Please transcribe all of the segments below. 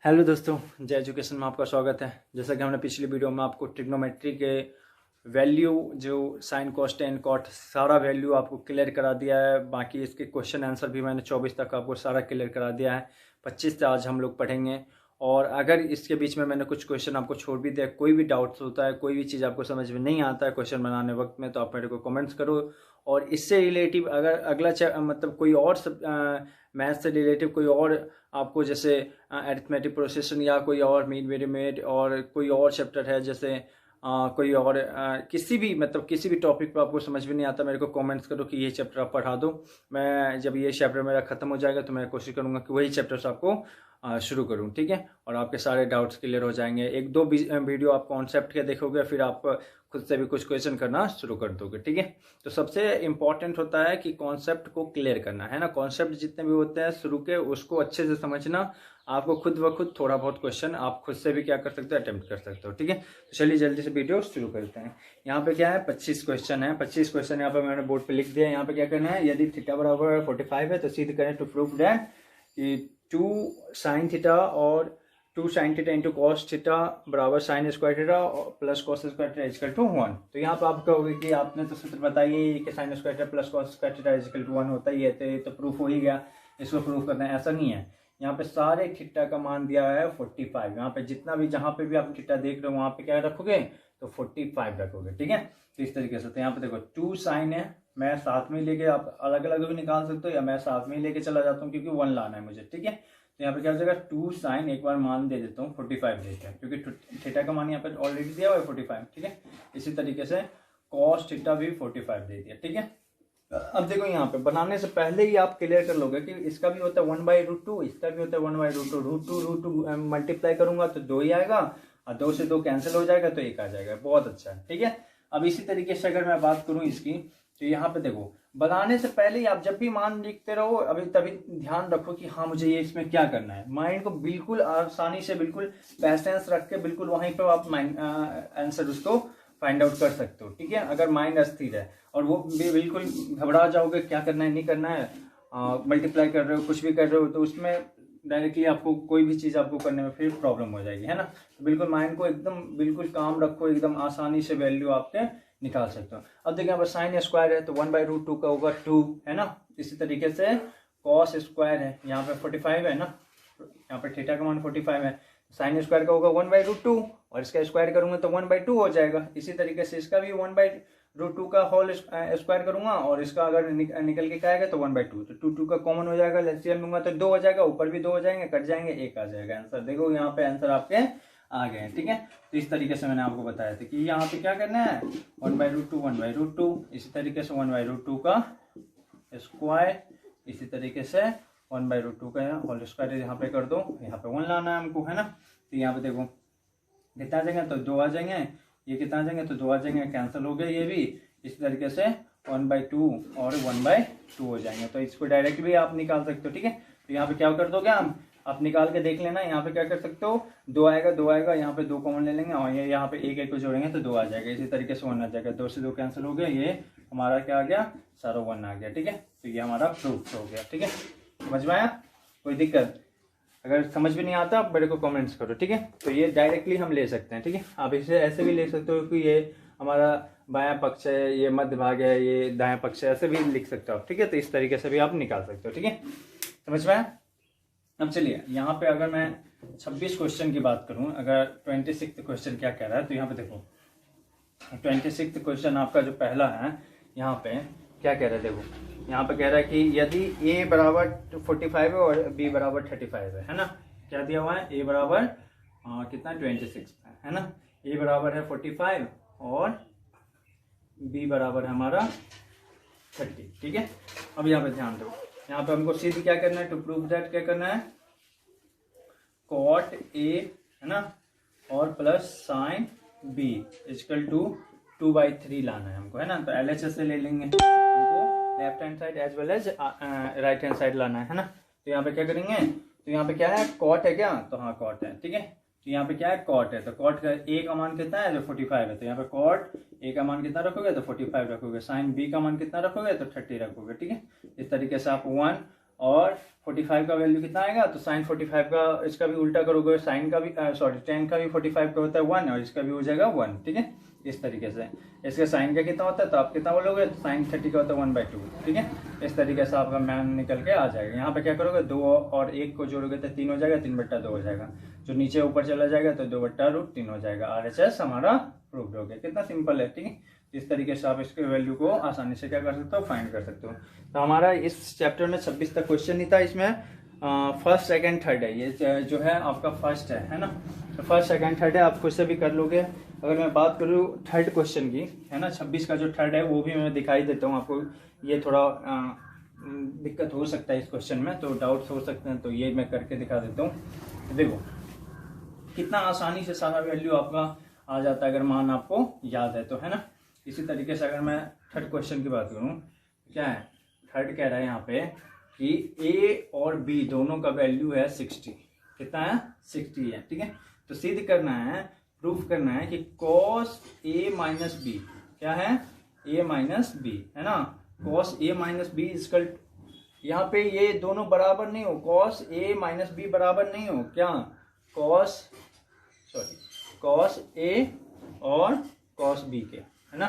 Hello दोस्तों, जय education में आपका स्वागत है। जैसा कि हमने पिछली वीडियो में आपको ट्रिग्नोमेट्री के वैल्यू जो साइन कॉस टेन कॉट सारा वैल्यू आपको क्लियर करा दिया है। बाकी इसके क्वेश्चन आंसर भी मैंने 24 तक आपको सारा क्लियर करा दिया है। 25 से आज हम लोग पढ़ेंगे। और अगर इसके बीच में मैंने कुछ क्वेश्चन आपको छोड़ भी दिया, कोई भी डाउट्स होता है, कोई भी चीज़ आपको समझ में नहीं आता है क्वेश्चन बनाने वक्त में, तो आप मेरे को कमेंट्स करो। और इससे रिलेटिव अगर अगला मतलब कोई और मैथ से रिलेटिव कोई और आपको जैसे अरिथमेटिक प्रोसेशन या कोई और मीन वेरीमेड और कोई और चैप्टर है, जैसे कोई और किसी भी टॉपिक पर आपको समझ में नहीं आता, मेरे को कमेंट्स करो कि ये चैप्टर आप पढ़ा दो। मैं जब ये चैप्टर मेरा ख़त्म हो जाएगा तो मैं कोशिश करूँगा कि वही चैप्टर्स आपको शुरू करूँ, ठीक है। और आपके सारे डाउट्स क्लियर हो जाएंगे। एक दो वीडियो आप कॉन्सेप्ट के देखोगे, फिर आप खुद से भी कुछ क्वेश्चन करना शुरू कर दोगे, ठीक है। तो सबसे इम्पॉर्टेंट होता है कि कॉन्सेप्ट को क्लियर करना है ना। कॉन्सेप्ट जितने भी होते हैं शुरू के, उसको अच्छे से समझना। आपको खुद ब खुद थोड़ा बहुत क्वेश्चन आप खुद से भी क्या कर सकते हो, अटेम्प्ट कर सकते हो, ठीक है। तो चलिए जल्दी से वीडियो शुरू करते हैं। यहाँ पे क्या है, 25 क्वेश्चन है। 25 क्वेश्चन यहाँ पे मैंने बोर्ड पे लिख दिया है। यहाँ पे क्या करना है, यदि थीटा बराबर 45 है तो सीधे करें टू प्रूव दैट कि 2 साइन थीटा और 2 sine theta into cos theta बराबर sine square theta plus cos square theta is equal to 1। तो यहाँ पे आप कहोगे कि आपने तो सूत्र बताइए कि sine square theta plus cos square theta is equal to 1 होता ही है, तो ये तो प्रूफ हो ही गया, इसको प्रूफ करना है। ऐसा नहीं है। यहाँ पे सारे थीटा का मान दिया है 45। यहाँ पे जितना भी जहाँ पे भी आप थीटा देख रहे हो वहाँ पे क्या रखोगे, तो 45 रखोगे, ठीक है। तो इस तरीके से, तो यहाँ पे देखो 2 साइन है, मैं साथ में लेके, आप अलग अलग भी निकाल सकते हो या मैं साथ में लेके चला जाता हूँ क्योंकि 1 लाना है मुझे, ठीक है। तो यहाँ पे क्या हो जाएगा, 2 साइन, एक बार मान दे देता हूँ 45 देते हैं क्योंकि थीटा का मान यहाँ पे ऑलरेडी दिया हुआ है 45, ठीक है। इसी तरीके से कॉस थीटा भी 45 दे दिया, ठीक है। अब देखो यहाँ पे बनाने से पहले ही आप क्लियर कर लोगे कि इसका भी होता है 1/√2, इसका भी होता है 1/√2। √2 मल्टीप्लाई करूंगा तो 2 ही आएगा, और 2 से 2 कैंसिल हो जाएगा तो 1 आ जाएगा। बहुत अच्छा है, ठीक है। अब इसी तरीके से अगर मैं बात करूं इसकी, तो यहाँ पे देखो बनाने से पहले ही आप जब भी मान लिखते रहो, अभी तभी ध्यान रखो कि हाँ मुझे ये इसमें क्या करना है। माइंड को बिल्कुल आसानी से, बिल्कुल पैसेंस रख के, बिल्कुल वहीं पर आप आंसर उसको फाइंड आउट कर सकते हो, ठीक है। अगर माइंड अस्थिर है और वो बिल्कुल घबरा जाओगे, क्या करना है नहीं करना है, मल्टीप्लाई कर रहे हो, कुछ भी कर रहे हो, तो उसमें डायरेक्टली आपको कोई भी चीज़ आपको करने में फिर प्रॉब्लम हो जाएगी, है ना। तो बिल्कुल माइंड को एकदम बिल्कुल काम रखो, एकदम आसानी से वैल्यू आपके निकाल सकते हो। अब देखिए यहाँ पर साइन स्क्वायर है तो 1/√2 का होगा 2, है ना। इसी तरीके से कॉस स्क्वायर है, यहाँ पे 45 है ना, यहाँ पे थीटा का मान 45 है, साइन स्क्वायर का होगा 1/√2 और इसका स्क्वायर करूंगा तो 1/2 हो जाएगा। इसी तरीके से इसका भी 1/√2 का होल स्क्वायर करूंगा और इसका अगर निकल के क्या आएगा तो 1/2, तो 2 का कॉमन हो जाएगा, एलसीएम लूंगा तो 2 हो जाएगा, ऊपर भी 2 हो जाएंगे, कट जाएंगे, 1 आ जाएगा आंसर। देखो यहाँ पे आंसर आपके आ गए, ठीक है। तो इस तरीके से मैंने आपको बताया था कि यहाँ पे क्या करना है, 1/√2 1/√2, इसी तरीके से 1/√2 का स्क्वायर, इसी तरीके से 1/√2 का होल स्क्वायर यहाँ पे कर दो, यहाँ पे 1 लाना है हमको, है ना। तो यहाँ पे देखो कितना आ जाएंगे, तो 2 आ जाएंगे, ये कितना आ जाएंगे, तो 2 आ जाएंगे, कैंसिल हो गया ये भी। इस तरीके से 1/2 और 1/2 हो जाएंगे। तो इसको डायरेक्ट भी आप निकाल सकते हो, ठीक है। तो यहाँ पे क्या कर दोगे आप निकाल के देख लेना। यहाँ पे क्या कर सकते हो, 2 आएगा, 2 आएगा, यहाँ पे 2 कॉमन ले लेंगे और ये यहाँ पे 1 को जोड़ेंगे तो 2 आ जाएगा। इसी तरीके से 1 आ जाएगा, 2 से 2 कैंसिल हो गया, ये हमारा क्या आ गया, सारा 1 आ गया, ठीक है। तो ये हमारा प्रूफ हो गया, ठीक है। समझ में आया, कोई दिक्कत? अगर समझ में नहीं आता आप मेरे को कमेंट्स करो, ठीक है। तो ये डायरेक्टली हम ले सकते हैं, ठीक है। आप इसे ऐसे भी ले सकते हो कि ये हमारा बायां पक्ष है, ये मध्य भाग है, ये दायां पक्ष है, ऐसे भी लिख सकते हो आप, ठीक है। तो इस तरीके से भी आप निकाल सकते हो, ठीक है। समझ में आया। अब चलिए यहाँ पे अगर मैं 26 क्वेश्चन की बात करूं, अगर 26 क्वेश्चन क्या कह रहा है, तो यहाँ पे देखो 26 क्वेश्चन आपका जो पहला है, यहाँ पे क्या कह रहा है, देखो यहाँ पे कह रहा है कि यदि a बराबर 45 है और b बराबर 35 है ना। क्या दिया हुआ है, a बराबर कितना 26 है ना, a बराबर है 45 और b बराबर है हमारा 30, ठीक है। अब यहाँ पे ध्यान दो, यहाँ पे हमको सीधे क्या करना है, टू प्रूव दैट क्या करना है, कॉट a है ना और plus sine b equal to 2/3 लाना है हमको, है ना। तो LHS से ले लेंगे, हमको left hand side as well as right hand side लाना है ना। तो यहाँ पे क्या करेंगे, तो यहाँ पे क्या है, कॉट है क्या, तो हाँ कॉट है, ठीक है। तो यहाँ पे क्या है, कॉट है, तो कॉट का a का मान कितना है, जो 45 है, तो यहाँ पे कॉट a का मान कितना रखोगे, तो 45 रखोगे। साइन b का मान कितना रखोगे, तो 30 रखोगे, ठीक है। इस तरीके से आप 1 और 45 का वैल्यू कितना आएगा, तो साइन 45 का इसका भी उल्टा करोगे, साइन का भी सॉरी टेन का भी 45 का होता है 1 और इसका भी हो जाएगा 1, ठीक है। इस तरीके से इसके साइन का कितना होता है, तो आप कितना बोलोगे, तो साइन 30 का होता है 1/2, ठीक है। इस तरीके से आपका मान निकल के आ जाएगा। यहाँ पे क्या करोगे, 2 और 1 को जोड़ोगे तो 3 हो जाएगा, 3/2 हो जाएगा, जो नीचे ऊपर चला जाएगा तो 2/√3 हो जाएगा। RHS हमारा प्रूव्ड हो गया। कितना सिंपल है, ठीक है। इस तरीके से आप इसके वैल्यू को आसानी से क्या कर सकते हो, फाइंड कर सकते हो। तो हमारा इस चैप्टर में 26 तक क्वेश्चन नहीं था। इसमें फर्स्ट सेकंड थर्ड है, ये जो है आपका फर्स्ट है ना। तो फर्स्ट सेकंड थर्ड है, आप खुद से भी कर लोगे। अगर मैं बात करूँ थर्ड क्वेश्चन की, है ना, 26 का जो थर्ड है वो भी मैं दिखाई देता हूँ आपको। ये थोड़ा दिक्कत हो सकता है इस क्वेश्चन में, तो डाउट्स हो सकते हैं, तो ये मैं करके दिखा देता हूँ। देखो कितना आसानी से सारा वैल्यू आपका आ जाता है अगर मान आपको याद है तो, है ना। इसी तरीके से अगर मैं थर्ड क्वेश्चन की बात करूँ, क्या है, थर्ड कह रहा है यहाँ पे कि ए और बी दोनों का वैल्यू है 60। कितना है, 60 है, ठीक है। तो सिद्ध करना है, प्रूफ करना है कि cos a माइनस बी क्या है, a माइनस बी, है ना। cos a minus b equal, यहाँ पे ये दोनों बराबर नहीं हो, cos a माइनस बी बराबर नहीं हो, क्या, cos a और cos b के, है ना।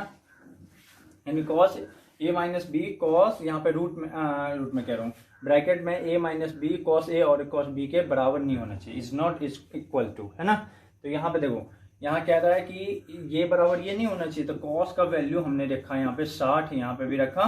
यानी cos a minus b cos, यहाँ पे रूट में कह रहा हूँ, ब्रैकेट में a minus b cos a और cos b के बराबर नहीं होना चाहिए, is not is equal to, है ना। तो यहाँ पे देखो, यहाँ कह रहा है कि ये बराबर ये नहीं होना चाहिए, तो cos का वैल्यू हमने रखा यहाँ पे 60, यहाँ पे भी रखा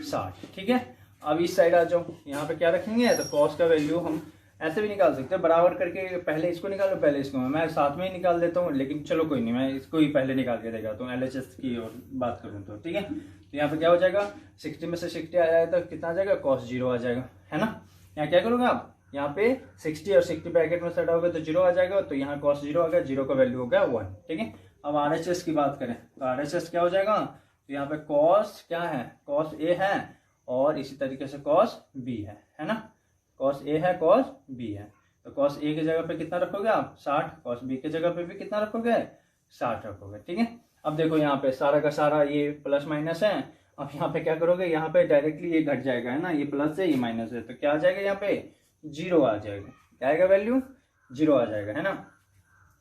60, ठीक है। अब इस साइड आ जाओ, यहाँ पे क्या रखेंगे, तो cos का वैल्यू हम ऐसे भी निकाल सकते हैं, बराबर करके पहले इसको निकालो, पहले इसको, मैं साथ में ही निकाल देता हूँ, लेकिन चलो कोई नहीं, मैं इसको ही पहले निकाल के दिखाता हूँ। LHS की और बात करूँ तो, ठीक है। तो यहाँ पे क्या हो जाएगा, 60 में से 60 आ जाएगा तो कितना आ जाएगा, cos 0 आ जाएगा, है ना। यहाँ क्या करोगे आप, यहाँ पे 60 और 60 ब्रैकेट में सेट होगा तो 0 आ जाएगा, तो यहाँ cos 0 आ गया, 0 का वैल्यू हो गया 1, ठीक है। अब RHS की बात करें तो RHS क्या हो जाएगा, तो यहाँ पे cos क्या है, cos A है और इसी तरीके से cos B है ना। cos A है, cos B है, तो cos A की जगह पे कितना रखोगे आप, 60, cos B की जगह पे भी कितना रखोगे, 60 रखोगे, ठीक है। अब देखो यहाँ पे सारा का सारा ये प्लस माइनस है, अब यहाँ पे क्या करोगे, यहाँ पे डायरेक्टली ये घट जाएगा, है ना, ये प्लस है ये माइनस है, तो क्या आ जाएगा, यहाँ पे 0 आ जाएगा, क्या आएगा वैल्यू, 0 आ जाएगा, है ना।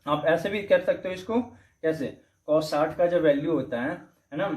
आप ऐसे भी कर सकते हो इसको, कैसे, cos 60 का जो वैल्यू होता है ना,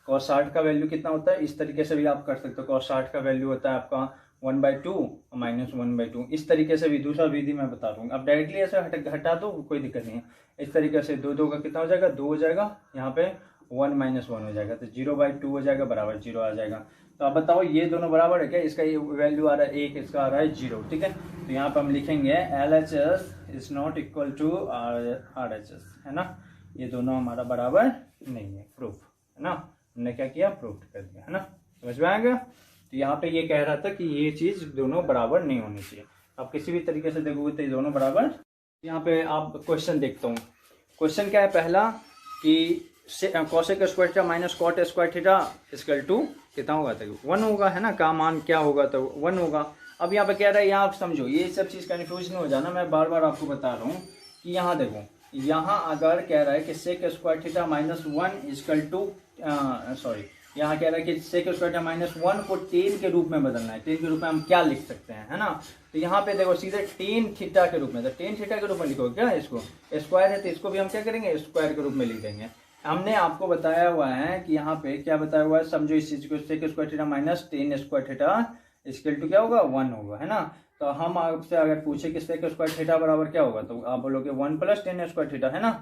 cos 60 का वैल्यू कितना होता है, इस तरीके से भी आप कर सकते हो। cos 60 का वैल्यू होता है आपका 1/2 माइनस 1/2, इस तरीके से भी दूसरा विधि मैं बता दूंगा। अब डायरेक्टली ऐसे हटा दो, कोई दिक्कत नहीं है। इस तरीके से 2 का कितना हो जाएगा, 2 हो जाएगा, यहाँ पे 1 माइनस 1 हो जाएगा, तो 0/2 हो जाएगा, बराबर 0 आ जाएगा। तो आप बताओ ये दोनों बराबर है क्या, इसका ये वैल्यू आ रहा है 1, इसका आ रहा है 0, ठीक है। तो यहाँ पे हम लिखेंगे LHS is not equal to RHS, है ना। ये दोनों हमारा बराबर नहीं है, प्रूफ, है ना, हमने क्या किया, प्रूफ कर दिया, है ना। समझ में आ गया। तो यहाँ पे ये कह रहा था कि ये चीज दोनों बराबर नहीं होनी चाहिए। आप किसी भी तरीके से देखोगे तो ये दोनों बराबर। यहाँ पे आप क्वेश्चन देखता हूँ, क्वेश्चन क्या है पहला कि cosec square theta minus cot square theta equal to कितना होगा, तो 1 होगा, है ना। का मान क्या होगा, तो 1 होगा। अब यहाँ पे कह रहा है, यहाँ आप समझो, ये सब चीज कंफ्यूज नहीं हो जाना, मैं बार बार आपको बता रहा हूँ कि यहाँ देखो, यहाँ अगर कह रहा है कि sec square theta minus 1 equal to यहाँ कह रहा है कि sec स्क्वायर थीटा माइनस 1 को tan के रूप में बदलना है। tan के रूप में हम क्या लिख सकते हैं, है ना। तो यहाँ पे देखो सीधे tan थीटा के रूप में, तो tan थीटा के रूप में लिखोगे क्या, इसको स्क्वायर है तो इसको भी हम क्या करेंगे, स्क्वायर के रूप में लिख देंगे। हमने आपको बताया हुआ है कि यहाँ पे क्या बताया हुआ है, समझो इस चीज को, sec square theta minus tan square theta equal to क्या होगा, 1 होगा, है ना। तो हम आपसे अगर पूछे कि sec स्क्वायर थीटा बराबर क्या होगा, तो आप बोलोगे 1 प्लस tan स्क्वायर थीटा, है ना,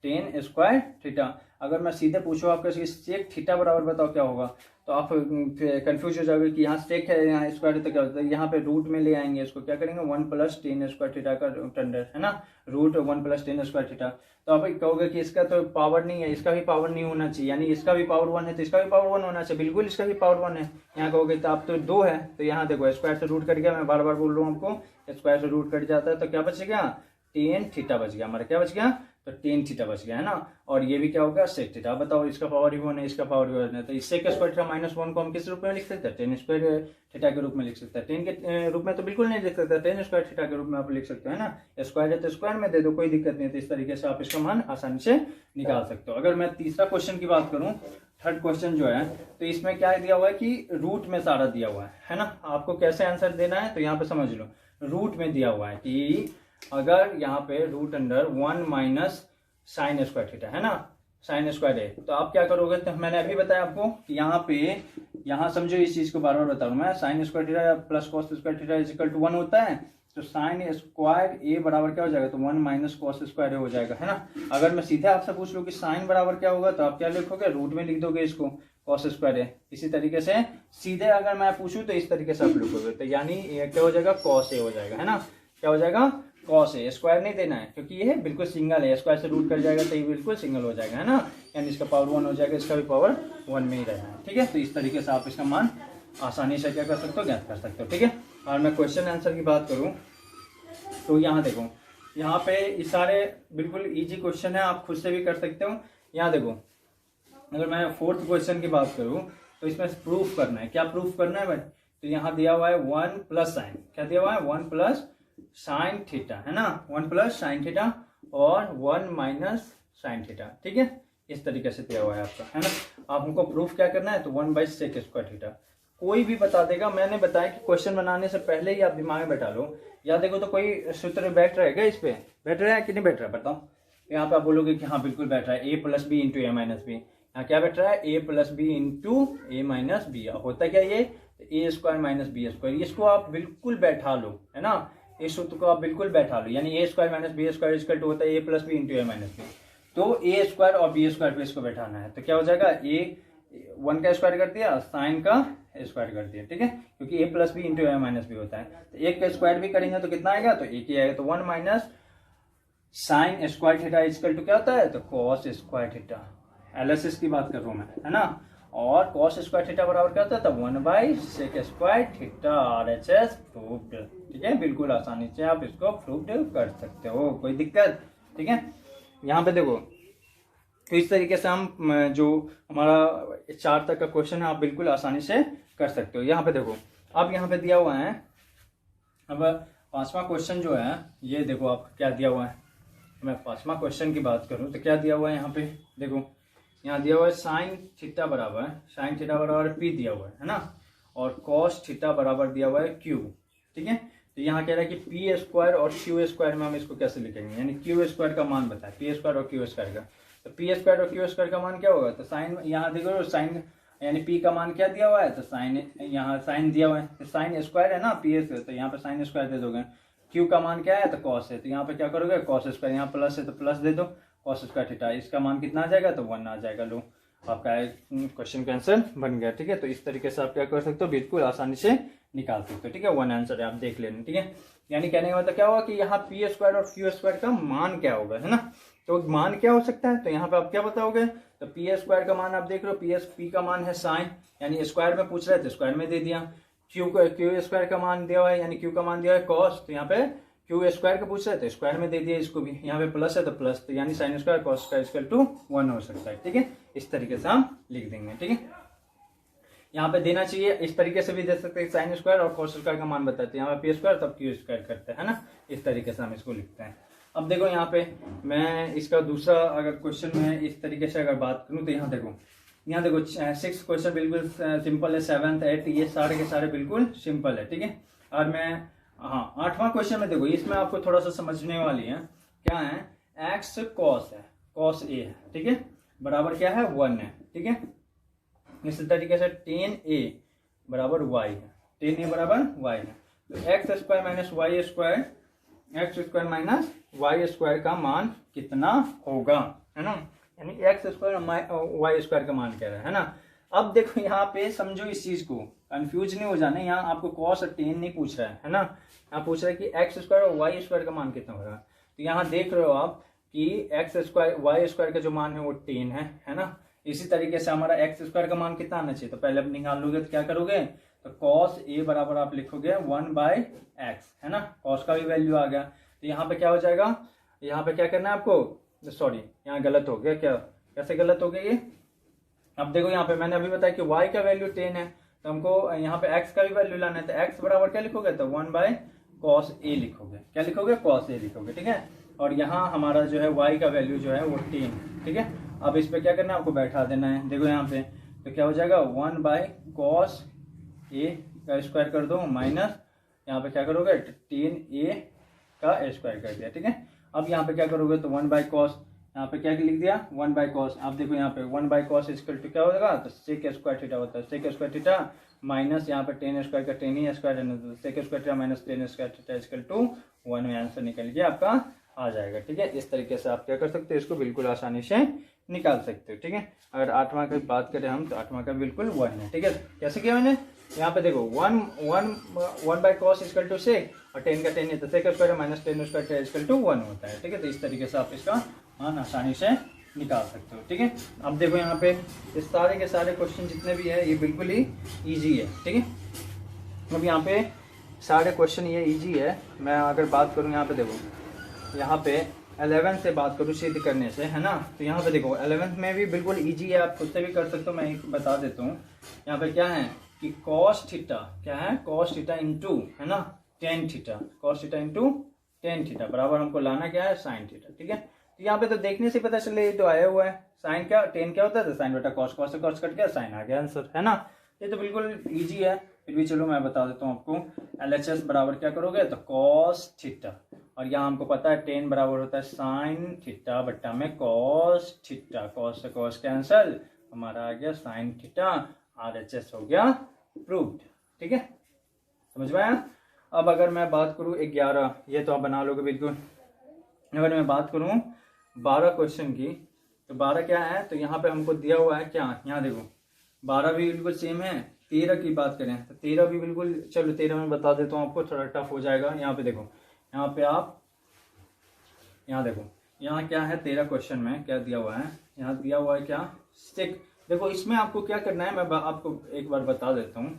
tan स्क्वायर थीटा। अगर मैं सीधे पूछूँ आपको सेक थीटा बराबर बताओ क्या होगा, तो आप कंफ्यूज हो जाओगे कि यहाँ सेक है, यहाँ स्क्वायर है, तो क्या होता है, यहाँ पे रूट में ले आएंगे, इसको क्या करेंगे, 1 प्लस tan स्क्वायर थीटा का अंडर, है ना, root 1 plus tan square theta. तो आप कहोगे कि इसका तो पावर नहीं है, इसका भी पावर नहीं होना चाहिए, यानी इसका भी पावर 1 है तो इसका भी पावर 1 होना चाहिए, बिल्कुल इसका भी पावर 1 है। यहाँ कहोगे तो आप तो 2 है, तो यहाँ देखो स्क्वायर से रूट कट गया, मैं बार बार बोल रहा हूँ आपको, स्क्वायर से रूट कट जाता है तो क्या बचेगा, tan थीटा बच गया हमारा, क्या बच गया, तो टेन थीटा बच गया है ना, और ये भी क्या होगा सेक थीटा। बताओ इसका पावर ही 1 है, इसका पावर भी 1 है, तो इससे का स्क्वायर थीटा -1 को हम किस रूप में लिख सकते हैं, टेन स्क्वायर थीटा के रूप में लिख सकते हैं। टेन के रूप में तो बिल्कुल नहीं लिख सकते, टेन स्क्वायर थीटा के रूप में आप लिख सकते हैं ना, स्क्वायर है तो स्क्वायर में दे दो, कोई दिक्कत नहीं है। तो इस तरीके से आप इसका मान आसानी से निकाल सकते हो। अगर मैं तीसरा क्वेश्चन की बात करूं, थर्ड क्वेश्चन जो है, तो इसमें क्या दिया हुआ है कि रूट में सारा दिया हुआ है ना। आपको कैसे आंसर देना है तो यहाँ पे समझ लो, रूट में दिया हुआ है कि अगर यहाँ पे root under 1 minus sine square theta है ना, साइन स्क्वायर है, तो आप क्या करोगे, तो मैंने अभी बताया आपको कि यहाँ समझो इस चीज को बार बार बता रहा हूं मैं, sine square theta plus cos square theta is equal to 1 होता है, तो साइन स्क्वायर ए बराबर क्या हो जाएगा, तो 1 माइनस कॉस स्क्वायर हो जाएगा है ना। अगर मैं सीधे आपसे पूछ लूं कि साइन बराबर क्या होगा, तो आप क्या लिखोगे, रूट में लिख दोगे इसको, कॉस स्क्वायर है। इसी तरीके से सीधे अगर मैं पूछूं तो इस तरीके से आप लिखोगे, तो यानी क्या हो जाएगा, कॉस ए हो जाएगा है ना, क्या हो जाएगा, कॉस ए। स्क्वायर नहीं देना है क्योंकि ये बिल्कुल सिंगल है, स्क्वायर से रूट कर जाएगा तो ये बिल्कुल सिंगल हो जाएगा है ना, यानी इसका पावर 1 हो जाएगा, इसका भी पावर 1 में ही रहना है। ठीक है, तो इस तरीके से आप इसका मान आसानी से क्या कर सकते हो, ज्ञात कर सकते हो। ठीक है, और मैं क्वेश्चन आंसर की बात करूं तो यहाँ देखो, यहाँ पे इस सारे बिल्कुल इजी क्वेश्चन है, आप खुद से भी कर सकते हो। यहाँ देखो, अगर मैं फोर्थ क्वेश्चन की बात करूं तो इसमें प्रूफ करना है, क्या प्रूफ करना है भाई, तो यहाँ दिया हुआ है 1 प्लस साइन, क्या दिया हुआ है, 1 प्लस साइन थीटा है ना, 1 प्लस साइन थीटा और 1 माइनस साइन थीटा। ठीक है, इस तरीके से दिया हुआ है आपका है ना। आप हमको प्रूफ क्या करना है, तो 1/sec स्क्वायर थीटा, कोई भी बता देगा। मैंने बताया कि क्वेश्चन बनाने से पहले ही आप दिमाग में बैठा लो, या देखो तो कोई सूत्र बैठ रहेगा, इस पे बैठ रहा है कि नहीं बैठ रहा है, बताओ। यहाँ पे आप बोलोगे कि हाँ बिल्कुल बैठ रहा है, a plus B into A minus b, यहाँ क्या बैठ रहा है, a plus B into A minus b. होता क्या ये, a square minus B square, इसको आप बिल्कुल बैठा लो है ना, इस सूत्र को आप बिल्कुल बैठा लो, यानी A square minus B square equal to होता है A plus B into A minus B. तो ए स्क्वायर और बी स्क्वायर पे इसको बैठाना है, तो क्या हो जाएगा, ए 1 का स्क्वायर कर दिया, साइन का स्क्वायर कर दिया। ठीक है, क्योंकि a plus B into A minus b होता है, तो एक का स्क्वायर भी करेंगे तो कितना आएगा, तो एक ही आएगा, तो 1 minus sine square theta equal to क्या होता है, तो कॉस स्क्वायर थीटा। एलएसएस की बात कर रहा हूं मैं है ना, और कॉस स्क्वायर थीटा बराबर क्या होता है, तो 1/sec square theta, RHS proved. ठीक है, बिल्कुल आसानी से आप इसको प्रूव्ड कर सकते हो, कोई दिक्कत। ठीक है, यहाँ पे देखो, तो इस तरीके से हम जो हमारा 4 तक का क्वेश्चन है आप बिल्कुल आसानी से कर सकते हो। यहाँ पे देखो, अब यहाँ पे दिया हुआ है, अब 5वां क्वेश्चन जो है, ये देखो आप क्या दिया हुआ है। मैं 5वां क्वेश्चन की बात करूँ तो क्या दिया हुआ है, यहाँ पे देखो, यहाँ दिया हुआ है साइन थीटा बराबर पी दिया हुआ है ना, और कॉस थीटा बराबर दिया हुआ है क्यू। ठीक है, तो यहाँ कह रहा है कि पी स्क्वायर और क्यू स्क्वायर में हम इसको कैसे लिखेंगे, यानी क्यू स्क्वायर का मान बताए, पी स्क्वायर और क्यू स्क्वायर का, तो पी स्क्वायर और क्यू स्क्वायर का मान क्या होगा, तो साइन, यहाँ देखो साइन, यानी पी का मान क्या दिया हुआ है, तो साइन, यहाँ साइन दिया हुआ है, तो साइन स्क्वायर है ना पी स्क्वायर, तो यहाँ पे साइन स्क्वायर दे दोगे। क्यू का मान क्या है, तो कॉस है, तो यहाँ पे क्या करोगे, कॉस स्क्वायर, यहाँ प्लस है तो प्लस दे दो, कॉस स्क्वायर थीटा, इसका मान कितना आ जाएगा, तो 1 आ जाएगा। लो, आपका क्वेश्चन का आंसर बन गया। ठीक है, तो इस तरीके से आप क्या कर सकते हो, बिल्कुल आसानी से निकाल सकते हो। ठीक है, 1 आंसर है, आप देख लेना। ठीक है, यानी कहने का मतलब क्या होगा कि यहाँ पी स्क्वायर और क्यू स्क्वायर का मान क्या होगा है ना, तो मान क्या हो सकता है, तो यहाँ पे आप क्या बताओगे, तो पी स्क्वायर का मान आप देख रहे हो, पी का मान है साइन, यानी स्क्वायर में पूछ रहे थे, स्क्वायर में दे दिया। क्यू स्क्वायर का मान दिया हुआ है, यानी क्यू का मान दिया है कॉस, तो यहाँ पे क्यू स्क्वायर का पूछ रहे थे, स्क्वायर में दे दिया इसको भी। यहाँ पे प्लस है तो प्लस, तो यानी sine square cos square equal to 1 हो सकता है। ठीक है, इस तरीके से हम लिख देंगे। ठीक है, यहाँ पे देना चाहिए, इस तरीके से भी दे सकते हैं, साइन स्क्वायर और कॉस स्क्वायर का मान बताते हैं, यहाँ पे पी स्क्वायर तब क्यू स्क्वायर करते हैं ना, इस तरीके से हम इसको लिखते हैं। अब देखो, यहाँ पे मैं इसका दूसरा अगर क्वेश्चन में इस तरीके से अगर बात करूँ तो यहाँ देखो 6 क्वेश्चन बिल्कुल सिंपल है, 7th 8th ये सारे के सारे बिल्कुल सिंपल है। ठीक है, और मैं 8वां क्वेश्चन में देखो, इसमें आपको थोड़ा सा समझने वाली है, क्या है, एक्स कॉस है, कॉस ए है। ठीक है, बराबर क्या है, 1 है। ठीक है, इसी तरीके से tan a बराबर y है, tan a बराबर y है, तो x square minus y square, x square minus y square का मान कितना होगा, है ना, यानी एक्स स्क्वायर वाई स्क्वायर का मान कह रहा है ना। अब देखो, यहाँ पे समझो इस चीज को, कंफ्यूज नहीं हो जाना, यहाँ आपको कॉस और टेन नहीं पूछ रहा है ना, यहाँ पूछ रहा है कि एक्स स्क्वायर और वाई स्क्वायर का मान कितना होगा। तो यहाँ देख रहे हो आप कि एक्स स्क्वायर वाई स्क्वायर का जो मान है वो 10 है ना। इसी तरीके से हमारा एक्स स्क्वायर का मान कितना आना चाहिए, तो पहले आप निकाल लोगे तो क्या करोगे, तो कॉस ए बराबर आप लिखोगे 1/x है ना, कॉस का भी वैल्यू आ गया। तो यहाँ पे क्या हो जाएगा, यहाँ पे क्या करना है आपको, सॉरी यहाँ गलत हो गया, क्या कैसे गलत हो गया ये। अब देखो यहाँ पे मैंने अभी बताया कि y का वैल्यू 10 है, तो हमको यहाँ पे x का भी वैल्यू लाना है, तो x बराबर क्या लिखोगे, तो 1/cos a लिखोगे, क्या लिखोगे, cos a लिखोगे, ठीक है। और यहाँ हमारा जो है y का वैल्यू जो है वो 10, ठीक है। अब इस पे क्या करना है, आपको बैठा देना है, देखो यहाँ पे, तो क्या हो जाएगा 1/cos a का स्क्वायर कर दो माइनस यहाँ पे क्या करोगे 10a का स्क्वायर कर दिया, ठीक है। अब यहाँ पे क्या करोगे, तो 1/cos, यहाँ पे क्या लिख दिया 1/cos। आप देखो यहाँ पे 1/cos इक्वल टू क्या होगा, तो sec स्क्वायर थीटा होता है, sec स्क्वायर थीटा माइनस यहाँ पे 10 स्क्वायर का 10 ही स्क्वायर है, तो sec square theta minus 10 square theta equal to 1 में आंसर निकल के आपका आ जाएगा, ठीक है। इस तरीके से आप क्या कर सकते हो, इसको बिल्कुल आसानी से निकाल सकते हो, ठीक है। अगर 8वां की बात करें हम, तो 8वां का बिल्कुल 1 है, ठीक है। कैसे किया मैंने, यहाँ पे देखो 1/cos इक्वल टू sec और 10 का 10 है, तो sec square minus 10 square equal to 1 होता है, ठीक है। तो इस तरीके से आप इसका मान आसानी से निकाल सकते हो, ठीक है। अब देखो यहाँ पे ये सारे के सारे क्वेश्चन जितने भी है ये बिल्कुल ही इजी है, ठीक है। अब यहाँ पे सारे क्वेश्चन ये इजी है। मैं अगर बात करूँ यहाँ पे देखो, यहाँ पे 11 से बात करूँ सिद्ध करने से, है ना, तो यहाँ पे देखो 11th में भी बिल्कुल इजी है, आप खुद से भी कर सकते हो। मैं एक बता देता हूँ, यहाँ पे क्या है कि cos थीटा क्या है, cos थीटा इंटू, है ना, tan theta, cos theta into tan theta बराबर हमको लाना क्या है sin थीटा, ठीक है। तो यहाँ पे तो देखने से पता चले ये तो आया हुआ है, साइन क्या tan क्या होता है, तो साइन बटा cos, cos से cos कट गया, साइन आ गया आंसर, है ना। ये तो बिल्कुल इजी है, फिर भी चलो मैं बता देता हूँ आपको। LHS बराबर क्या करोगे, तो cos थीटा, और यहाँ हमको पता है tan बराबर होता है sin थीटा बट्टा में cos थीटा, cos से cos कैंसल, हमारा आ गया sin थीटा, RHS हो गया प्रूव्ड, ठीक है, समझ में आया। अब अगर मैं बात करूँ 11, ये तो आप बना लोगे बिल्कुल। अगर मैं बात करूँ 12 क्वेश्चन की, तो 12 क्या है, तो यहाँ पे हमको दिया हुआ है क्या, यहाँ देखो 12 भी बिल्कुल सेम है। 13 की बात करें तो 13 भी बिल्कुल, चलो 13 में बता देता हूँ आपको, थोड़ा टफ हो जाएगा। यहाँ पे देखो, यहाँ पे आप यहाँ देखो, यहाँ क्या है 13 क्वेश्चन में क्या दिया हुआ है, यहाँ दिया हुआ है क्या, सेक। देखो इसमें आपको क्या करना है, मैं आपको एक बार बता देता हूँ।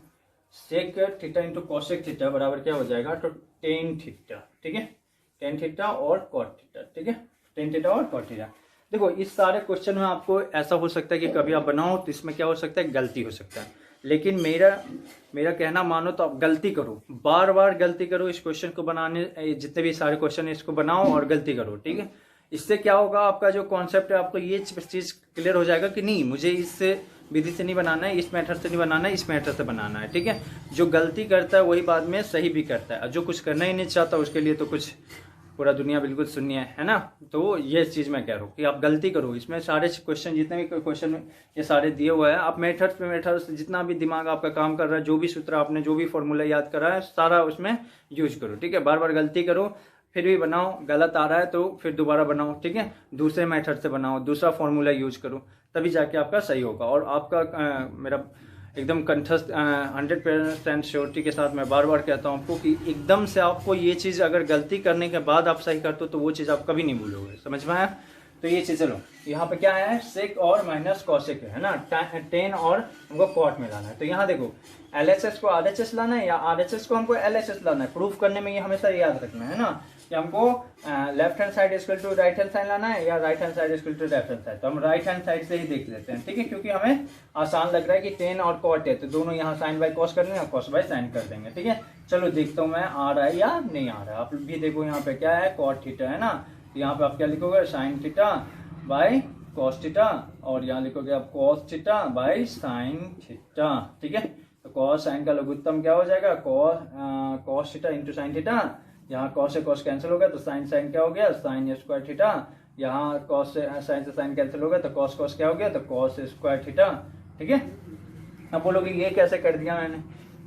Sec theta into cosec theta बराबर क्या हो जाएगा, तो टेन थीटा, ठीक है, टेन थीटा और कॉट थीटा, ठीक है, टेन थीटा और कॉट थीटा। देखो इस सारे क्वेश्चन में आपको ऐसा हो सकता है कि कभी आप बनाओ तो इसमें क्या हो सकता है, गलती हो सकता है, लेकिन मेरा कहना मानो तो आप गलती करो, बार बार गलती करो इस क्वेश्चन को बनाने, जितने भी सारे क्वेश्चन है इसको बनाओ और गलती करो, ठीक है। इससे क्या होगा, आपका जो कॉन्सेप्ट है आपको ये चीज क्लियर हो जाएगा कि नहीं मुझे इस विधि से नहीं बनाना है, इस मेथड से नहीं बनाना है, इस मेथड से बनाना है, ठीक है। जो गलती करता है वही बाद में सही भी करता है, और जो कुछ करना ही नहीं चाहता उसके लिए तो कुछ पूरा दुनिया बिल्कुल शून्य है ना। तो ये चीज़ मैं कह रहा हूँ कि आप गलती करो, इसमें सारे क्वेश्चन जितने भी क्वेश्चन ये सारे दिए हुए हैं, आप मेथड पे मेथड जितना भी दिमाग आपका काम कर रहा है, जो भी सूत्र आपने जो भी फॉर्मूला याद करा है सारा उसमें यूज करो, ठीक है। बार बार गलती करो, फिर भी बनाओ, गलत आ रहा है तो फिर दोबारा बनाओ, ठीक है, दूसरे मेथड से बनाओ, दूसरा फॉर्मूला यूज करो, तभी जाके आपका सही होगा। और आपका मेरा एकदम कंठस्थ 100% श्योरिटी के साथ मैं बार बार कहता हूँ आपको कि एकदम से आपको ये चीज़ अगर गलती करने के बाद आप सही करते हो तो वो चीज़ आप कभी नहीं भूलोगे, समझ में आया। तो ये चीज़, चलो यहाँ पे क्या है, सेक और माइनस कॉसेक है ना, टेन और हमको कॉट में लाना है। तो यहाँ देखो LHS को RHS लाना है या RHS को हमको LHS लाना है, प्रूफ करने में ये हमेशा याद रखना है ना कि हमको left hand side equal to right hand side लाना है या right hand side equal to left hand side. तो हम राइट हैंड साइड से ही देख लेते हैं, ठीक है, क्योंकि हमें आसान लग रहा है कि टेन और कॉट है, तो दोनों यहाँ साइन बाय कॉस कर लेंगे, कॉस बाय साइन कर देंगे, ठीक है। चलो देखता हूँ मैं आ रहा है या नहीं आ रहा है। आप भी देखो यहाँ पे क्या है, कॉट थीटा है ना, तो यहाँ पे आप क्या लिखोगे, sine theta by cos theta, और यहाँ लिखोगे आप cos theta by sine theta, ठीक है। तो कॉस साइन का लघुत्तम क्या हो जाएगा, cos theta into sine theta, यहाँ कॉस से कॉस कैंसिल हो गया तो साइन साइन क्या हो गया, साइन स्क्वायर थीटा, यहाँ कॉस से साइन से साइन कैंसिल हो गया तो कॉस कॉस क्या हो गया, तो कॉस स्क्वायर थीटा, ठीक है। अब बोलोगे ये कैसे कर दिया मैंने,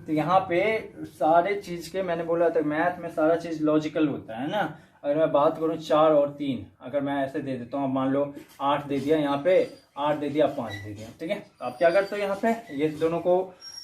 तो यहाँ पे सारे चीज के मैंने बोला था मैथ में सारा चीज लॉजिकल होता है ना। अगर मैं बात करूँ 4 और 3, अगर मैं ऐसे दे देता हूँ, मान लो 8 दे दिया, यहाँ पे 8 दे दिया, 5 दे दिया, ठीक है। तो आप क्या करते हो, यहाँ पे ये दोनों को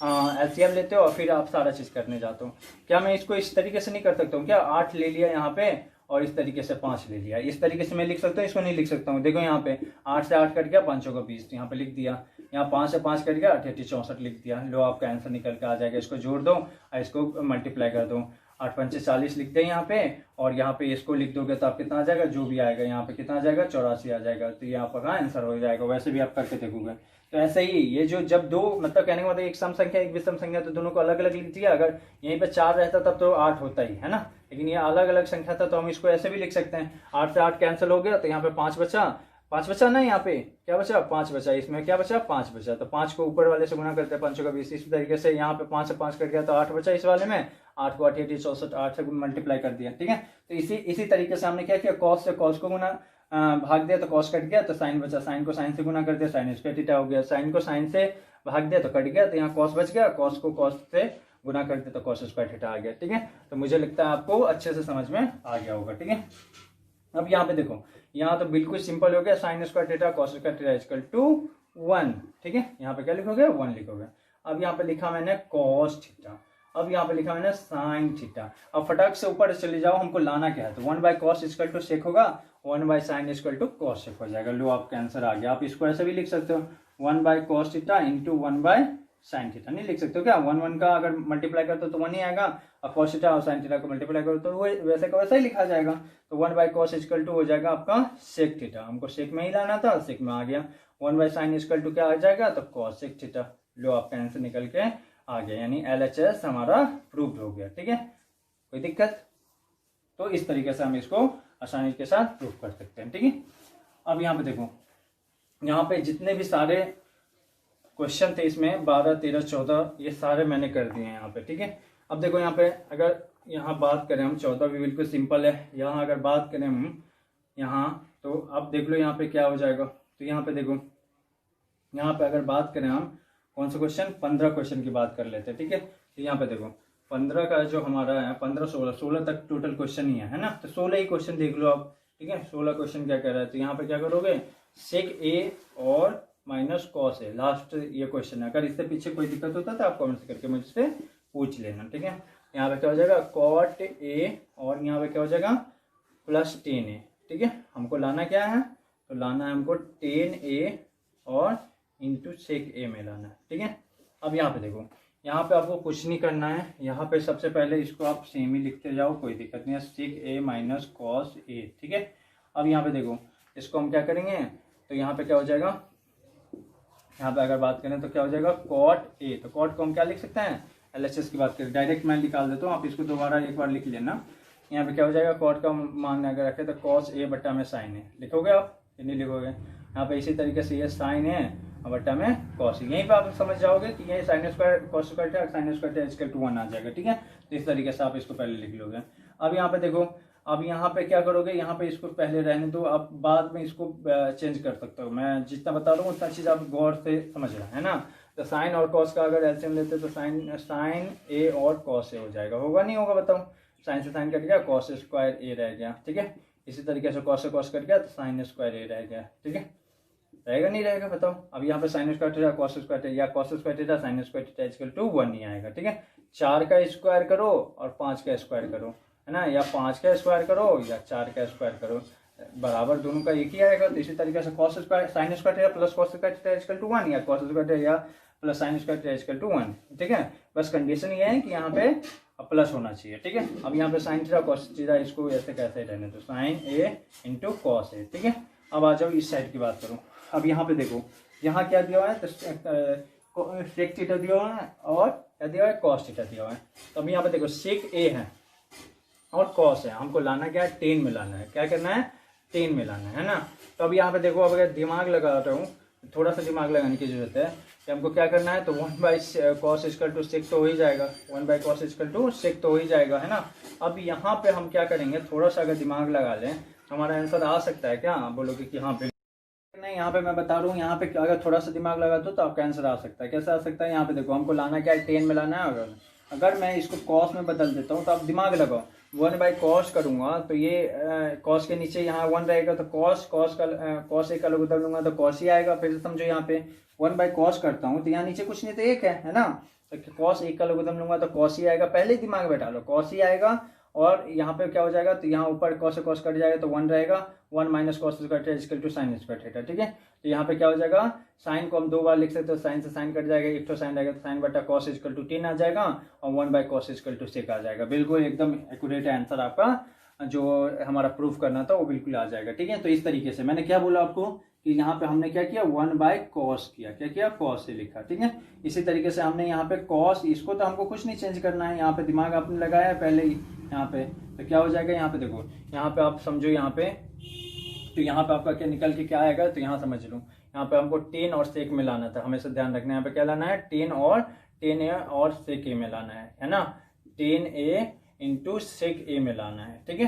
LCM लेते हो और फिर आप सारा चीज करने जाते हो। क्या मैं इसको इस तरीके से नहीं कर सकता हूँ क्या, 8 ले लिया यहाँ पे और इस तरीके से 5 ले लिया, इस तरीके से मैं लिख सकता हूँ, इसको नहीं लिख सकता हूँ। देखो यहाँ पे 8 से 8 कट गया, 5 को 20, यहाँ पे लिख दिया, यहाँ 5 से 5 कट गया, 64 लिख दिया, लो आपका आंसर निकल के आ जाएगा। इसको जोड़ दो और इसको मल्टीप्लाई कर दो, 8 पंचे 40 लिखते हैं यहाँ पे, और यहाँ पे इसको लिख दोगे तो आप कितना आ जाएगा, जो भी आएगा यहाँ पे कितना आ जाएगा, 84 आ जाएगा। तो ये आपका आंसर हो जाएगा। वैसे भी आप करके देखोगे तो ऐसे ही ये जो जब दो मतलब कहने का मतलब एक सम संख्या एक विषम संख्या तो दोनों को अलग अलग लिख दिया। अगर यहीं पे 4 रहता तब तो 8 होता ही है ना, लेकिन ये अलग अलग संख्या था तो हम इसको ऐसे भी लिख सकते हैं। 8 से 8 कैंसिल हो गया तो यहाँ पे 5 बचा, 5 बचा ना, यहाँ पे क्या बचा, 5 बचा, इसमें क्या बचा, 5 बचा। तो 5 को ऊपर वाले से गुना करते हैं, 5 का 20। इसी तरीके से यहाँ पे 5 से 5 कट गया तो 8 बचा इस वाले में, 8 को 8 64, 8 से मल्टीप्लाई कर दिया, ठीक है। तो इसी तरीके से हमने क्या किया, कॉस से कॉस को गुना भाग दिया तो कॉस कट गया, तो साइन बचा, साइन को साइन से गुना कर दिया, साइन स्क्वायर थीटा हो गया। साइन को साइन से भाग दिया तो कट गया, तो यहाँ कॉस बच गया, कॉस को कॉस से गुना कर दिया तो कॉस स्क्वायर थीटा आ गया, ठीक है। तो मुझे लगता है आपको अच्छे से समझ में आ गया होगा, ठीक है। अब यहाँ पे देखो, यहाँ तो बिल्कुल सिंपल हो गया, sine square theta cos square theta equal to 1, ठीक है। यहाँ पे क्या लिखोगे, 1 लिखोगे। अब यहाँ पे लिखा मैंने कॉस थीटा, अब यहाँ पे लिखा मैंने साइन थीटा। अब फटाक से ऊपर चले जाओ, हमको लाना क्या है, तो 1 by cos equal to sec होगा, 1 by sine equal to cosec हो जाएगा। लो आपका आंसर आ गया। आप इसको ऐसे भी लिख सकते हो, 1 by cos theta into 1 by sine theta. नहीं लिख सकते हो क्या, 1 का अगर मल्टीप्लाई करते हो तो 1 ही आएगा, और कॉस थीटा और साइन थीटा को मल्टीप्लाई करो तो वैसे का वैसा ही लिखा जाएगा। तो 1 बाय कॉस इक्वल टू हो जाएगा आपका सेक थीटा, हमको सेक में ही लाना था, सेक में आ गया। 1 बाय साइन इक्वल टू क्या आ जाएगा, तो कॉस सेक थीटा। लो आपका आंसर निकल के आ गया, यानी LHS हमारा प्रूव्ड हो गया, ठीक है। कोई दिक्कत, तो इस तरीके से हम इसको आसानी के साथ प्रूव कर सकते हैं, ठीक है। अब यहाँ पे देखो, यहाँ पे जितने भी सारे क्वेश्चन थे इसमें 12, 13, 14 ये सारे मैंने कर दिए हैं यहाँ पे, ठीक है। अब देखो यहाँ पे अगर यहाँ बात करें हम, 14 भी बिल्कुल सिंपल है। यहाँ अगर बात करें हम यहाँ, तो अब देख लो यहाँ पे क्या हो जाएगा। तो यहाँ पे देखो, यहाँ पे अगर बात करें हम कौन सा क्वेश्चन, 15 क्वेश्चन की बात कर लेते हैं, ठीक है। तो यहाँ पे देखो 15 का जो हमारा है 15, 16 तक टोटल क्वेश्चन ही है ना। तो 16 ही क्वेश्चन देख लो आप, ठीक है। 16 क्वेश्चन क्या कर रहा है, तो यहाँ पे क्या करोगे, सेक ए और माइनस कॉस ए, लास्ट ये क्वेश्चन है। अगर इससे पीछे कोई दिक्कत होता है तो आप कमेंट्स करके मुझसे पूछ लेना, ठीक है। यहाँ पे क्या हो जाएगा, कॉट ए और यहाँ पे क्या हो जाएगा, प्लस 10a, ठीक है। हमको लाना क्या है, तो लाना है हमको 10a और इंटू सेक ए में लाना है, ठीक है। अब यहाँ पे देखो, यहाँ पे आपको कुछ नहीं करना है, यहाँ पे सबसे पहले इसको आप सेम ही लिखते जाओ, कोई दिक्कत नहीं है, सेक ए माइनस कॉस ए, ठीक है। अब यहाँ पे देखो, इसको हम क्या करेंगे, तो यहाँ पे क्या हो जाएगा, यहाँ पे अगर बात करें तो क्या हो जाएगा, कॉट ए। तो कॉट को हम क्या लिख सकते हैं, LHS की बात करें, डायरेक्ट मैं निकाल देता हूँ, आप इसको दोबारा एक बार लिख लेना। यहाँ पे क्या हो जाएगा, कॉट का मान अगर रखें तो कॉस ए बट्टा में साइन है, लिखोगे आप या नहीं लिखोगे। यहाँ पे इसी तरीके से ये साइन है और बट्टा में कॉस, यहीं पे आप समझ जाओगे कि ये साइन स्क्वायर कॉस स्क्वायर है, साइन स्क्वायर इक्वल टू 1 आ जाएगा, ठीक है। तो इस तरीके से आप इसको पहले लिख लोगे। अब यहाँ पे देखो, अब यहाँ पे क्या करोगे, यहाँ पे इसको पहले रहने दो, आप बाद में इसको चेंज कर सकते हो। मैं जितना बता रहा हूँ उतना चीज़ आप गौर से समझ रहे हैं ना। तो साइन और कॉस का अगर एलसीएम लेते तो साइन ए और कॉस ए हो जाएगा, होगा नहीं होगा बताओ। साइन से साइन कट गया, कॉस स्क्वायर ए रह गया, ठीक है। इसी तरीके से कॉस से कॉस कट गया तो साइन स्क्वायर ए रह गया, ठीक है। रहेगा नहीं रहेगा बताओ। अब यहाँ पे sine square theta cos square theta या cos square theta sine square theta equal to 1 नहीं आएगा, ठीक है। 4 का स्क्वायर करो और 5 का स्क्वायर करो, है ना, या 5 का स्क्वायर करो या 4 का स्क्वायर करो, बराबर दोनों का एक ही आएगा। तो इसी तरीके से cos square sine square theta plus cos square theta equal to 1 या कॉस स्क्वायर थीटा या plus sine square theta equal to 1, ठीक है। बस कंडीशन ये है कि यहाँ पे प्लस होना चाहिए, ठीक है। अब यहाँ पे साइन थीटा कॉस थीटा इसको ऐसे कैसे रहने तो sign A into cos A, ठीक है। अब आ जाओ इस साइड की बात करूँ। अब यहाँ पे देखो, यहाँ क्या दिया हुआ है, तो सेक थीटा दिया हुआ है और क्या दिया हुआ है, कॉस थीटा दिया हुआ है। तो अब यहाँ पे देखो सेक ए है और कॉस है, हमको लाना क्या है, 10 में लाना है। क्या करना है, 10 में लाना है ना। तो अब यहाँ पे देखो, अब अगर दिमाग लगा रहा हूँ, थोड़ा सा दिमाग लगाने की जरूरत है कि हमको क्या करना है। तो 1 बाई कॉस इक्वल टू सेक तो हो ही जाएगा, 1 बाई कॉस इक्वल टू सेक तो हो ही जाएगा, है ना। अब यहाँ पे हम क्या करेंगे, थोड़ा सा अगर दिमाग लगा लें, हमारा आंसर आ सकता है क्या, आप बोलोगे कि हाँ बिल्कुल नहीं। यहाँ पे मैं बता रहा हूँ, यहाँ पे अगर थोड़ा सा दिमाग लगा दो तो आपका आंसर आ सकता है। कैसे आ सकता है, यहाँ पे देखो, हमको लाना क्या है, 10 में लाना है। अगर मैं इसको कॉस में बदल देता हूँ तो आप दिमाग लगाओ, 1 बाई कॉस करूँगा तो ये कॉस के नीचे यहाँ 1 रहेगा, तो कॉस एक अलग उधर लूंगा तो कॉस ही आएगा। फिर समझो यहाँ पे 1 बाई कॉस करता हूँ तो यहाँ नीचे कुछ नहीं तो एक है ना। तो कॉस एक का लोगरिथम लूंगा तो कॉस ही आएगा, पहले ही दिमाग बैठा लो, कॉस ही आएगा। और यहाँ पे क्या हो जाएगा, तो यहाँ ऊपर कॉस से कॉस कट जाएगा तो 1 रहेगा, 1 minus cos square theta equal to sine square theta. ठीक है, तो यहाँ पे क्या हो जाएगा, साइन को हम 2 बार लिख सकते हो, साइन से साइन कट जाएगा, एक तो साइन रहेगा तो साइन बटा कॉस इक्वल टू 10 आ जाएगा और 1 by cos equal to sec आ जाएगा। बिल्कुल एकदम एक्यूरेट आंसर आपका जो हमारा प्रूफ करना था वो बिल्कुल आ जाएगा। ठीक है, तो इस तरीके से मैंने क्या बोला आपको कि यहाँ पे हमने क्या किया, 1 बाय कॉस किया, क्या किया, कॉस से लिखा। ठीक है, इसी तरीके से हमने यहाँ पे कॉस, इसको तो हमको कुछ नहीं चेंज करना है, यहाँ पे दिमाग आपने लगाया है पहले ही यहाँ पे, तो क्या हो जाएगा, यहाँ पे देखो, यहाँ पे आप समझो, यहाँ पे तो यहाँ पे आपका क्या निकल के क्या आएगा, तो यहाँ समझ लो, यहाँ पे हमको 10 और सेक में लाना था, हमेशा ध्यान रखना है यहाँ पे क्या लाना है, 10 और सेक ए में लाना है ना, 10a इंटू सेक ए में लाना है। ठीक है,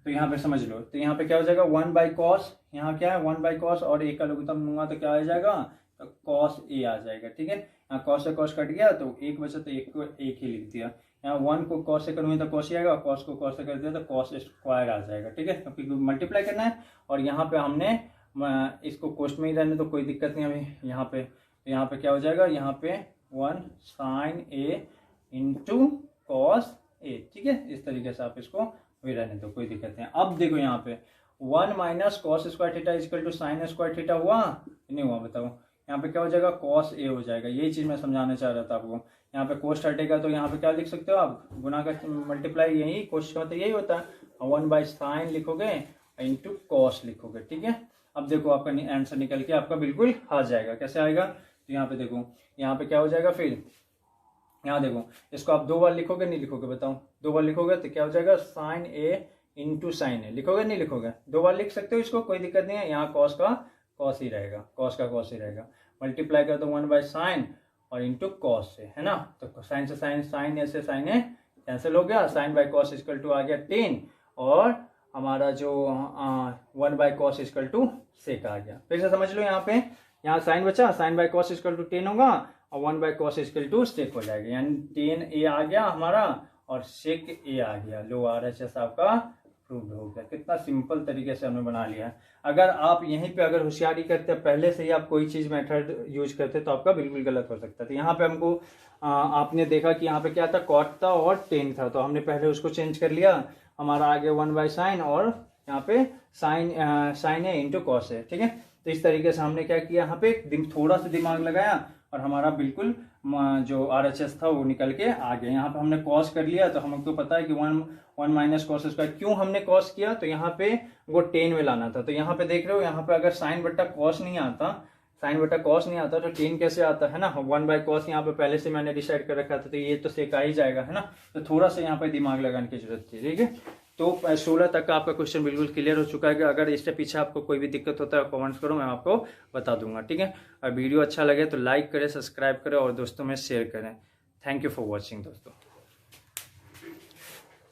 तो यहाँ पे समझ लो, तो यहाँ पे क्या हो जाएगा 1 बाई कॉस, यहाँ क्या है 1 बाई कॉस और ए का लघुत्तम लूंगा तो क्या आ जाएगा, तो कॉस ए आ जाएगा। ठीक है, यहाँ कॉस से कॉस कट गया तो एक बचा, तो एक को एक ही लिख दिया, यहाँ 1 को कॉस से करूँगी तो कॉस ही आएगा, कॉस को कॉस से कर दिया तो कॉस स्क्वायर आ जाएगा। ठीक है, क्योंकि मल्टीप्लाई करना है और यहाँ पे हमने इसको कोष्ट में ही रहने तो कोई दिक्कत नहीं अभी यहाँ पे क्या हो जाएगा, यहाँ पे 1 sign A into cos A. ठीक है, इस तरीके से आप इसको भी रहने दो, कोई दिक्कत नहीं। अब देखो यहाँ पे 1 minus cos square theta equal to sine square theta हुआ नहीं हुआ, बताओ, यहाँ पे क्या हो जाएगा, कॉस ए हो जाएगा। यही चीज मैं समझाना चाह रहा था आपको, यहाँ पे कोष्ट हटेगा तो यहाँ पे क्या लिख सकते हो आप, गुना का मल्टीप्लाई, यही कोष्ट का मतलब यही होता है, 1 बाई साइन लिखोगे इंटू कॉस लिखोगे। ठीक है, अब देखो आपका आंसर निकल के आपका बिल्कुल आ जाएगा। कैसे आएगा, तो यहाँ पे देखो, यहाँ पे क्या हो जाएगा, फिर यहाँ देखो, इसको आप 2 बार लिखोगे नहीं लिखोगे, बताओ, 2 बार लिखोगे तो क्या हो जाएगा, साइन ए इंटू साइन ए, लिखोगे नहीं लिखोगे, 2 बार लिख सकते हो इसको, कोई दिक्कत नहीं है। यहाँ कॉस का कॉस ही रहेगा, कॉस का कॉस ही रहेगा, मल्टीप्लाई कर दो 1 बाई साइन और इंटू कॉस से, है ना, तो साइन से साइन, साइन ए से साइन ए कैंसिल हो गया, sine by cos equal to आ गया 10 और हमारा जो 1 by cos equal to sec आ गया। फिर से समझ लो, यहाँ पे यहाँ साइन बचा, sine by cos equal to 10 होगा और 1 by cos equal to sec हो जाएगा, यानी 10a आ गया हमारा और सेक ए आ गया। लो RHS आपका प्रूव्ड हो गया। कितना सिंपल तरीके से हमने बना लिया है। अगर आप यहीं पे अगर होशियारी करते पहले से ही आप कोई चीज मेथड यूज करते तो आपका बिल्कुल गलत हो सकता था। यहाँ पे हमको आपने देखा कि यहाँ पे क्या था, कॉट था और 10 था, तो हमने पहले उसको चेंज कर लिया, हमारा आ गया 1 बाई साइन और यहाँ पे साइन है इंटू कॉस है। ठीक है, तो इस तरीके से हमने क्या किया, यहाँ पे थोड़ा सा दिमाग लगाया और हमारा बिल्कुल जो RHS था वो निकल के आ गया। यहाँ पे हमने कॉस कर लिया तो हमको पता है कि 1 माइनस कॉस स्क्वायर, क्यों हमने कॉस किया, तो यहाँ पे वो 10 में लाना था। तो यहाँ पे देख रहे हो, यहाँ पे अगर साइन बट्टा कॉस नहीं आता, साइन बटा कॉस नहीं आता तो 10 कैसे आता है ना, 1 बाई कॉस यहाँ पे पहले से मैंने डिसाइड कर रखा था, तो ये तो सेक आ ही जाएगा, है ना। तो थोड़ा सा यहाँ पे दिमाग लगाने की जरूरत थी। ठीक है, तो 16 तक का आपका क्वेश्चन बिल्कुल क्लियर हो चुका है। अगर इससे पीछे आपको कोई भी दिक्कत होता है कमेंट्स करो, मैं आपको बता दूंगा। ठीक है, और वीडियो अच्छा लगे तो लाइक करें, सब्सक्राइब करें और दोस्तों में शेयर करें। थैंक यू फॉर वॉचिंग दोस्तों।